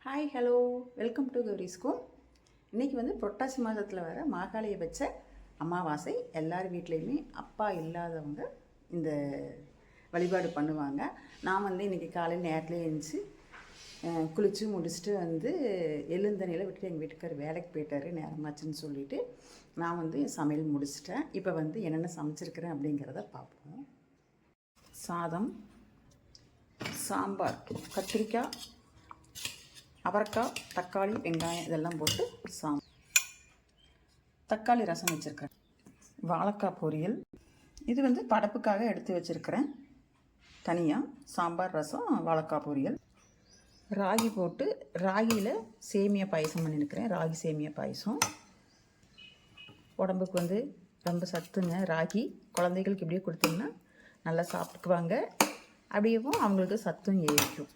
Hi hello welcome to கௌரிஸ்கோம். இன்றைக்கி வந்து புரட்டாசி மாதத்தில் வர மாகாளியை வச்ச அமாவாசை. எல்லார் வீட்லேயுமே அப்பா இல்லாதவங்க இந்த வழிபாடு பண்ணுவாங்க. நான் வந்து இன்றைக்கி காலையில் நேரத்தில் எழுந்துச்சு குளித்து முடிச்சுட்டு வந்து எழுந்தண்ணியில் விட்டுட்டு எங்கள் வீட்டுக்கார் வேலைக்கு போயிட்டார், நேரமாச்சுன்னு சொல்லிவிட்டு நான் வந்து சமையல் முடிச்சிட்டேன். இப்போ வந்து என்னென்ன சமைச்சிருக்கிறேன் அப்படிங்கிறத பார்ப்போம். சாதம், சாம்பார், கத்திரிக்காய், அவரைக்காய், தக்காளி, வெங்காயம் இதெல்லாம் போட்டு தக்காளி ரசம் வச்சுருக்கிறேன். வாழைக்காய் பொரியல், இது வந்து படப்புக்காக எடுத்து வச்சுருக்கிறேன். தனியாக சாம்பார், ரசம், வாழைக்காய் பொரியல். ராகி போட்டு ராகியில் சேமியா பாயசம் பண்ணியிருக்கிறேன். ராகி சேமியா பாயசம் உடம்புக்கு வந்து ரொம்ப சத்துங்க. ராகி குழந்தைகளுக்கு இப்படியே கொடுத்தீங்கன்னா நல்லா சாப்பிட்டுக்குவாங்க. அப்படியேவும் அவங்களுக்கு சத்தும் ஏறிக்கும்.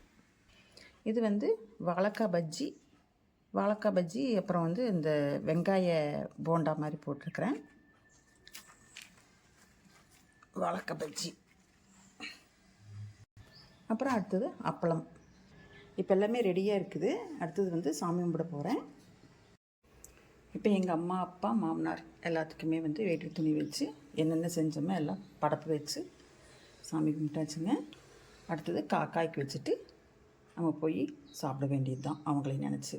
இது வந்து வாழைக்காய் பஜ்ஜி, அப்புறம் வந்து இந்த வெங்காய போண்டா மாதிரி போட்டிருக்கிறேன். வாழைக்காய் பஜ்ஜி, அப்புறம் அடுத்தது அப்பளம். இப்போ எல்லாமே ரெடியாக இருக்குது. அடுத்தது வந்து சாமி கும்பிட போகிறேன். இப்போ எங்கள் அம்மா, அப்பா, மாமனார் எல்லாத்துக்குமே வந்து வேட்டி துணி வச்சு என்னென்ன செஞ்சோமோ எல்லாம் படப்பு வச்சு சாமி கும்பிட்டாச்சுங்க. அடுத்தது காக்காய்க்கு வச்சுட்டு நம்ம போய் சாப்பிட வேண்டியது தான் அவங்களையும் நினச்சி.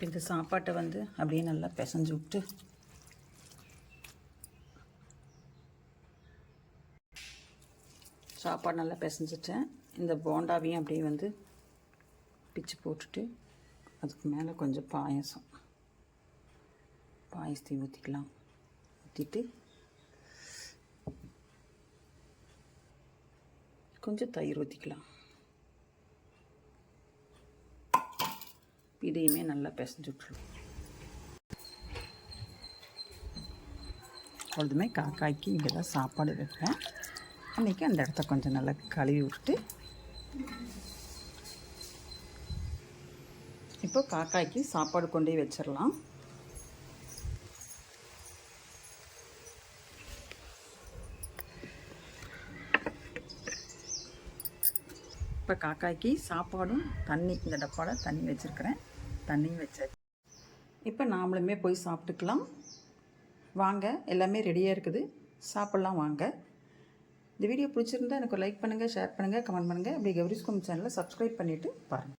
இந்த சாப்பாட்டை வந்து அப்படியே நல்லா பிசைஞ்சு விட்டு சாப்பாடு நல்லா பிசைஞ்சிட்டேன். இந்த போண்டாவையும் அப்படியே வந்து பிச்சு போட்டுட்டு அதுக்கு மேலே கொஞ்சம் பாயசத்தை ஊற்றிக்கலாம். ஊற்றிட்டு கொஞ்சம் தயிர் ஊற்றிக்கலாம். இதையுமே நல்லா பிசைஞ்சு விட்டுருவோம். பொழுதுமே காக்காய்க்கு இங்கே தான் சாப்பாடு வைப்பேன். அன்றைக்கி அந்த இடத்த கொஞ்சம் நல்லா கழுவி விட்டுட்டு இப்போ காக்காய்க்கு சாப்பாடு கொண்டே வச்சிடலாம். இப்போ காக்காய்க்கு சாப்பாடும் தண்ணி, இந்த டப்பாவில் தண்ணி வச்சுருக்கிறேன். தண்ணியும் வச்சாச்சு. இப்போ நாமளுமே போய் சாப்பிட்டுக்கலாம் வாங்க. எல்லாமே ரெடியாக இருக்குது, சாப்பிட்லாம் வாங்க. இந்த வீடியோ பிடிச்சிருந்தா எனக்கு லைக் பண்ணுங்கள், ஷேர் பண்ணுங்கள், கமெண்ட் பண்ணுங்கள். அப்படியே கௌரிஸ்கோம் சேனலை சப்ஸ்கிரைப் பண்ணிவிட்டு பாருங்கள்.